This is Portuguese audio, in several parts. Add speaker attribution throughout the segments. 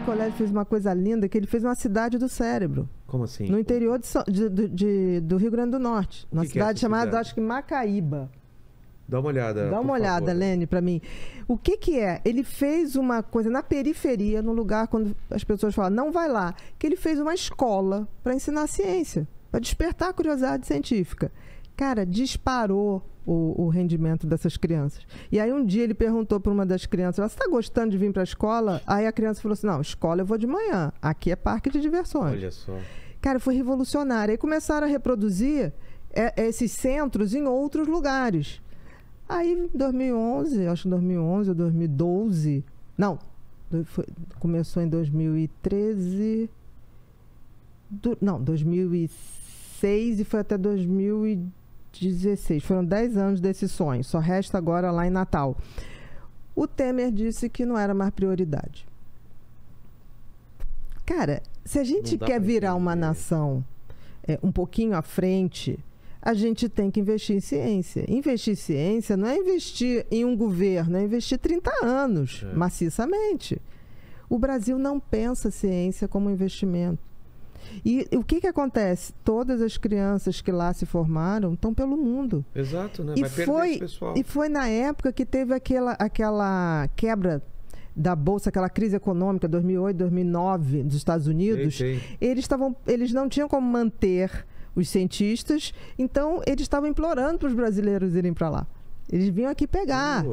Speaker 1: Nicolelli fez uma coisa linda, que ele fez uma cidade do cérebro.
Speaker 2: Como assim?
Speaker 1: No interior do Rio Grande do Norte. Uma cidade chamada, acho que Macaíba.
Speaker 2: Dá uma olhada.
Speaker 1: Dá uma olhada, Lene, para mim. O que é? Ele fez uma coisa na periferia, no lugar quando as pessoas falam, não vai lá, que ele fez uma escola para ensinar ciência, para despertar a curiosidade científica. Cara, disparou o rendimento dessas crianças. E aí um dia ele perguntou para uma das crianças, você está gostando de vir para a escola? Aí a criança falou assim, não, escola eu vou de manhã, aqui é parque de diversões.
Speaker 2: Olha só.
Speaker 1: Cara, foi revolucionário. Aí começaram a reproduzir esses centros em outros lugares. Aí, em 2011, acho que 2011 ou 2012... Não, começou em 2013... Não, 2006 e foi até 2016. Foram 10 anos desse sonho. Só resta agora lá em Natal. O Temer disse que não era mais prioridade. Cara, se a gente quer virar uma nação um pouquinho à frente... A gente tem que investir em ciência. Investir em ciência não é investir em um governo, é investir 30 anos, maciçamente. O Brasil não pensa ciência como investimento. E o que acontece? Todas as crianças que lá se formaram estão pelo mundo.
Speaker 2: Exato, né? Vai perder esse pessoal.
Speaker 1: E foi na época que teve aquela quebra da Bolsa, aquela crise econômica, 2008, 2009, dos Estados Unidos. Eles não tinham como manter os cientistas, então eles estavam implorando para os brasileiros irem para lá. Eles vinham aqui pegar.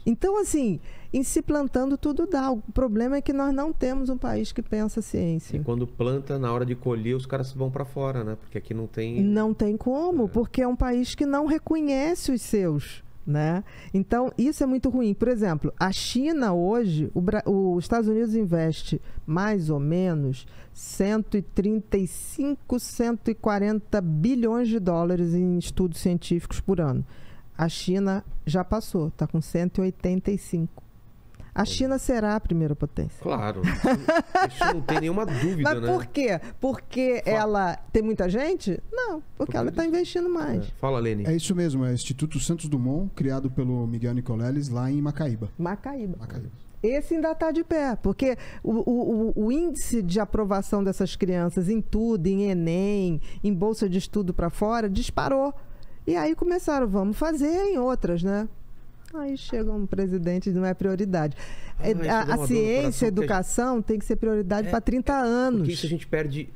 Speaker 1: Então, assim, em se plantando tudo dá. O problema é que nós não temos um país que pensa ciência.
Speaker 2: E quando planta, na hora de colher, os caras vão para fora, né? Porque aqui não tem...
Speaker 1: Não tem como, porque é um país que não reconhece os seus, né? Então, isso é muito ruim. Por exemplo, a China hoje, os Estados Unidos investe mais ou menos 135, 140 bilhões de dólares em estudos científicos por ano. A China já passou, está com 185. A China será a primeira potência.
Speaker 2: Claro. Isso não tem nenhuma dúvida,
Speaker 1: né? Mas por quê? Porque ela tem muita gente? Não, porque ela está investindo mais.
Speaker 2: Fala, Lene.
Speaker 3: É isso mesmo, é o Instituto Santos Dumont, criado pelo Miguel Nicoleles, lá em Macaíba.
Speaker 1: Macaíba. Esse ainda está de pé, porque o índice de aprovação dessas crianças em tudo, em Enem, em bolsa de estudo para fora, disparou. E aí começaram, vamos fazer em outras, né? Aí chega um presidente, não é prioridade. A ciência, a educação tem que ser prioridade para 30 anos.
Speaker 2: Porque isso a gente perde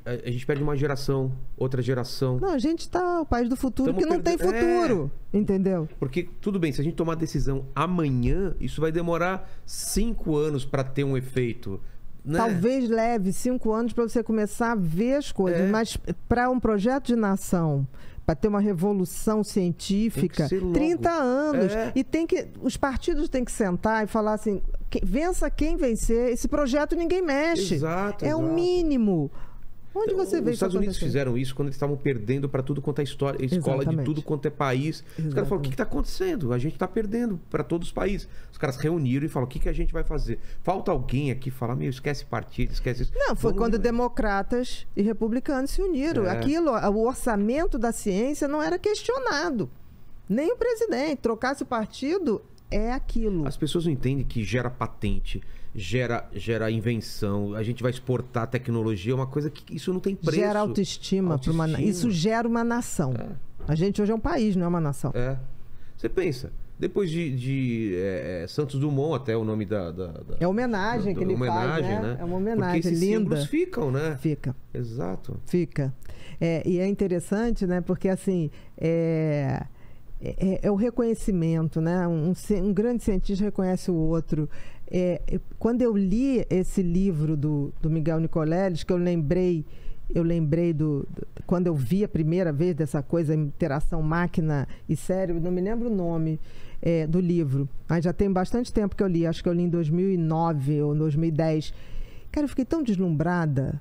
Speaker 2: uma geração, outra geração.
Speaker 1: Não, a gente está o país do futuro que não tem futuro, entendeu?
Speaker 2: Porque, tudo bem, se a gente tomar decisão amanhã, isso vai demorar 5 anos para ter um efeito. Né?
Speaker 1: Talvez leve 5 anos para você começar a ver as coisas, mas para um projeto de nação, para ter uma revolução científica, 30 anos. E os partidos têm que sentar e falar assim, vença quem vencer, esse projeto ninguém mexe.
Speaker 2: Exato.
Speaker 1: O mínimo. Onde você vê
Speaker 2: Os Estados Unidos fizeram isso quando eles estavam perdendo para tudo quanto é história, escola de tudo quanto é país. Os caras falaram, o que está acontecendo? A gente está perdendo para todos os países. Os caras reuniram e falaram, o que a gente vai fazer? Falta alguém aqui falar, esquece partido, esquece isso.
Speaker 1: Não, foi quando democratas e republicanos se uniram. O orçamento da ciência não era questionado. Nem o presidente. Trocasse o partido, é aquilo.
Speaker 2: As pessoas não entendem que gera patente, gera invenção, a gente vai exportar tecnologia, é uma coisa que isso não tem preço.
Speaker 1: Gera autoestima. Isso gera uma nação. A gente hoje é um país, não é uma nação.
Speaker 2: Você pensa, depois de Santos Dumont, até o nome da
Speaker 1: é homenagem que ele faz, né? É uma homenagem.
Speaker 2: Porque esses símbolos ficam, né?
Speaker 1: Fica.
Speaker 2: Exato.
Speaker 1: Fica. E é interessante, né? Porque assim... É o reconhecimento, né? Um grande cientista reconhece o outro. Quando eu li esse livro do Miguel Nicoleles, que eu lembrei quando eu vi a primeira vez dessa coisa, interação máquina e cérebro, não me lembro o nome do livro, mas já tem bastante tempo que eu li, acho que eu li em 2009 ou 2010. Cara, eu fiquei tão deslumbrada,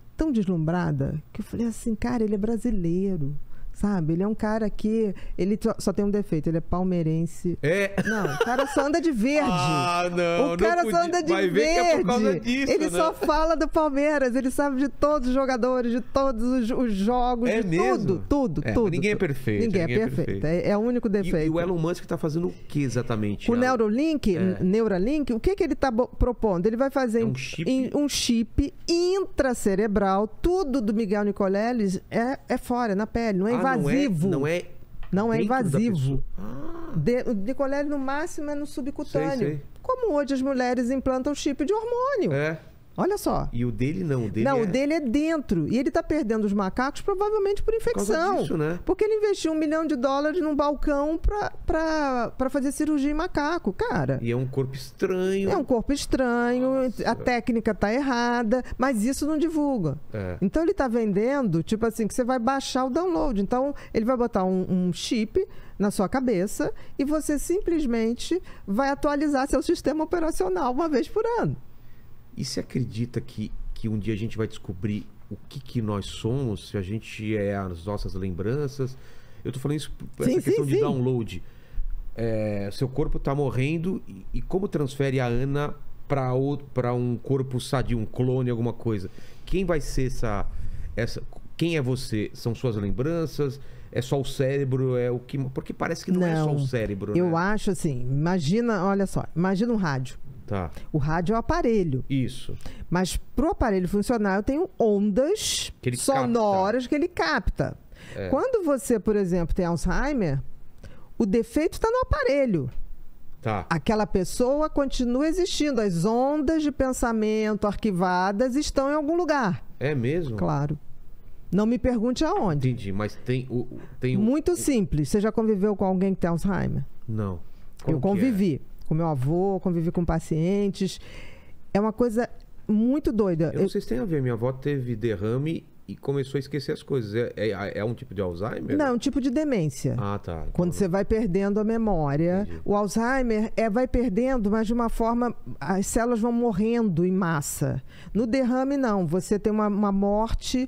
Speaker 1: que eu falei assim, cara, ele é brasileiro. Sabe? Ele é um cara que... Ele só tem um defeito, ele é palmeirense. Não, o cara só anda de verde.
Speaker 2: Não.
Speaker 1: O cara só anda de verde.
Speaker 2: Que é por causa disso,
Speaker 1: ele só fala do Palmeiras, ele sabe de todos os jogadores, de todos os jogos, de
Speaker 2: mesmo?
Speaker 1: tudo.
Speaker 2: Ninguém é perfeito.
Speaker 1: Ninguém é perfeito. É o único defeito.
Speaker 2: E o Elon Musk tá fazendo o que exatamente?
Speaker 1: O Neuralink, o que ele tá propondo? Ele vai fazer um chip intracerebral, tudo do Miguel Nicoleles é fora, na pele, não é invasivo. Não é invasivo. O Nicoleles, no máximo, é no subcutâneo.
Speaker 2: Sei.
Speaker 1: Como hoje as mulheres implantam chip de hormônio. Olha só.
Speaker 2: E o dele não?
Speaker 1: O dele é dentro. E ele está perdendo os macacos provavelmente por infecção.
Speaker 2: Por causa disso, né?
Speaker 1: Porque ele investiu $1 milhão num balcão para fazer cirurgia em macaco, cara.
Speaker 2: E é um corpo estranho.
Speaker 1: É um corpo estranho.
Speaker 2: Nossa.
Speaker 1: A técnica tá errada. Mas isso não divulga. Então ele está vendendo, tipo assim, que você vai baixar o download. Então ele vai botar um chip na sua cabeça e você simplesmente vai atualizar seu sistema operacional uma vez por ano.
Speaker 2: E você acredita que um dia a gente vai descobrir o que nós somos, se a gente é as nossas lembranças? Eu tô falando isso por essa questão de download. Seu corpo tá morrendo e como transfere a Ana para um corpo sadio, um clone, alguma coisa? Quem vai ser quem é você? São suas lembranças? É só o cérebro? Porque parece que não é só o cérebro, né?
Speaker 1: Eu acho assim, olha só, imagina um rádio.
Speaker 2: Tá.
Speaker 1: O rádio é o aparelho.
Speaker 2: Isso.
Speaker 1: Mas pro aparelho funcionar, eu tenho ondas sonoras que ele capta. Quando você, por exemplo, tem Alzheimer, o defeito está no aparelho.
Speaker 2: Tá.
Speaker 1: Aquela pessoa continua existindo. As ondas de pensamento arquivadas estão em algum lugar.
Speaker 2: É mesmo?
Speaker 1: Claro. Não me pergunte aonde.
Speaker 2: Entendi, mas tem
Speaker 1: Muito simples. Você já conviveu com alguém que tem Alzheimer?
Speaker 2: Não.
Speaker 1: Eu convivi. Com meu avô, convivi com pacientes. É uma coisa muito doida.
Speaker 2: Eu não sei se tem a ver. Minha avó teve derrame e começou a esquecer as coisas. É um tipo de Alzheimer?
Speaker 1: Não, é um tipo de demência.
Speaker 2: Tá.
Speaker 1: Quando você vai perdendo a memória.
Speaker 2: Entendi.
Speaker 1: O Alzheimer vai perdendo, mas de uma forma... As células vão morrendo em massa. No derrame, não. Você tem uma morte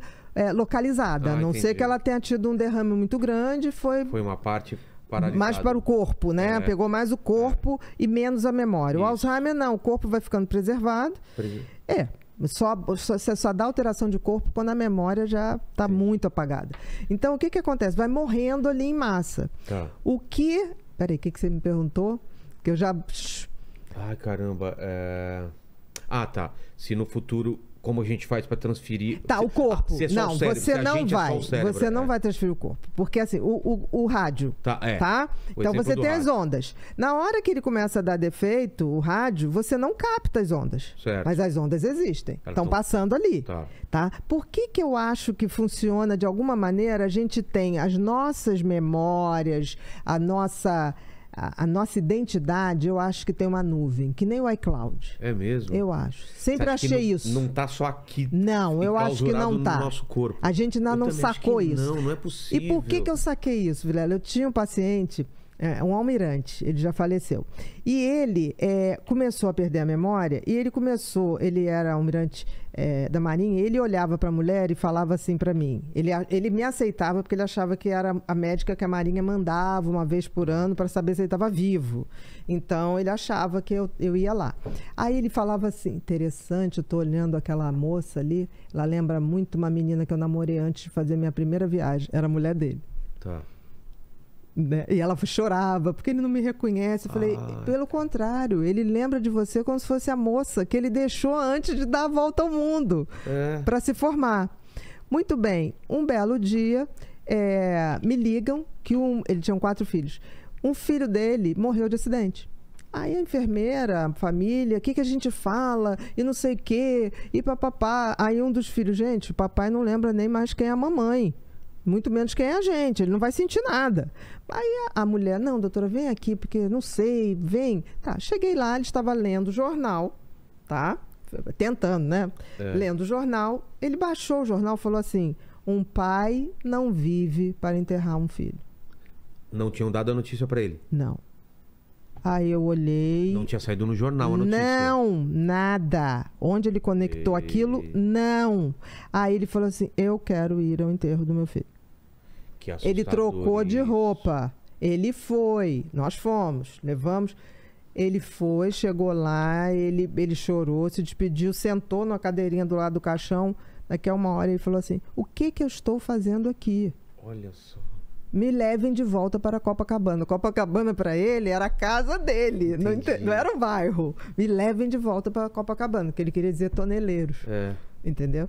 Speaker 1: localizada. A não ser que ela tenha tido um derrame muito grande. Foi
Speaker 2: uma parte...
Speaker 1: mais para o corpo, né? Pegou mais o corpo e menos a memória. Isso. O Alzheimer, não. O corpo vai ficando preservado. Você só dá alteração de corpo quando a memória já está muito apagada. Então, o que acontece? Vai morrendo ali em massa.
Speaker 2: Tá.
Speaker 1: Peraí, o que você me perguntou? Que eu já...
Speaker 2: Ai, caramba. Tá. Se no futuro... Como a gente faz para transferir...
Speaker 1: Tá, o corpo. Não, você não vai. Você não vai transferir o corpo. Porque assim, o rádio, tá? Então você tem as ondas. Na hora que ele começa a dar defeito, o rádio, você não capta as ondas.
Speaker 2: Certo.
Speaker 1: Mas as ondas existem. Estão passando ali. Tá? Por que eu acho que funciona de alguma maneira? A gente tem as nossas memórias, a nossa identidade, eu acho que tem uma nuvem, que nem o iCloud.
Speaker 2: É mesmo?
Speaker 1: Eu acho. Sempre achei isso.
Speaker 2: Não tá só aqui.
Speaker 1: Não, eu acho que não tá.
Speaker 2: No nosso corpo.
Speaker 1: A gente ainda não sacou isso.
Speaker 2: Não é possível.
Speaker 1: E por que eu saquei isso, Vilela? Eu tinha um paciente, um almirante, ele já faleceu. E ele começou a perder a memória, e ele era almirante da Marinha, e ele olhava para a mulher e falava assim para mim. Ele me aceitava porque ele achava que era a médica que a Marinha mandava uma vez por ano para saber se ele estava vivo. Então, ele achava que eu ia lá. Aí ele falava assim, interessante, eu estou olhando aquela moça ali, ela lembra muito uma menina que eu namorei antes de fazer minha primeira viagem, era a mulher dele.
Speaker 2: Tá.
Speaker 1: Né? E ela chorava, porque ele não me reconhece. Eu falei, pelo contrário, ele lembra de você como se fosse a moça que ele deixou antes de dar a volta ao mundo para se formar. Muito bem, um belo dia me ligam que ele tinha 4 filhos. Um filho dele morreu de acidente. Aí a enfermeira, a família, o que a gente fala? E não sei o quê, e papapá. Aí um dos filhos, gente, o papai não lembra nem mais quem é a mamãe. Muito menos quem é a gente, ele não vai sentir nada. Aí a mulher, não, doutora, vem aqui, porque não sei, vem. Tá, cheguei lá, ele estava lendo o jornal, tá? Tentando, né? Lendo o jornal. Ele baixou o jornal e falou assim, um pai não vive para enterrar um filho.
Speaker 2: Não tinham dado a notícia para ele?
Speaker 1: Não. Aí eu olhei...
Speaker 2: Não tinha saído no jornal a notícia?
Speaker 1: Não, nada. Onde ele conectou aquilo, não. Aí ele falou assim, eu quero ir ao enterro do meu filho.
Speaker 2: Que assustador.
Speaker 1: Ele trocou de roupa. Ele foi. Nós fomos. Levamos. Ele foi, chegou lá, ele chorou, se despediu, sentou na cadeirinha do lado do caixão. Daqui a 1 hora ele falou assim: o que eu estou fazendo aqui?
Speaker 2: Olha só. Me
Speaker 1: levem de volta para Copacabana. Copacabana para ele era a casa dele, não era o bairro. Me levem de volta para Copacabana, que ele queria dizer Toneleiros. Entendeu?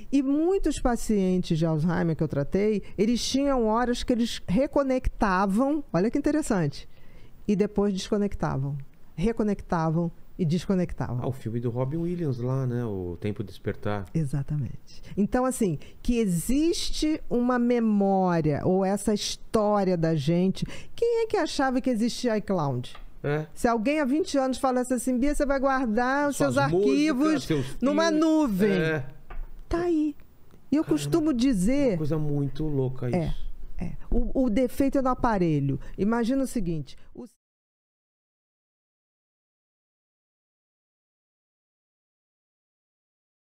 Speaker 1: E muitos pacientes de Alzheimer que eu tratei, eles tinham horas que eles reconectavam, olha que interessante, e depois desconectavam. Reconectavam e desconectavam.
Speaker 2: O filme do Robin Williams lá, né? O Tempo de Despertar.
Speaker 1: Exatamente. Então, assim, que existe uma memória ou essa história da gente. Quem é que achava que existia iCloud? Se alguém há 20 anos falasse assim, Bia, você vai guardar os seus arquivos numa nuvem. Tá aí. E eu costumo dizer...
Speaker 2: Uma coisa muito louca isso.
Speaker 1: O defeito é no aparelho. Imagina o seguinte...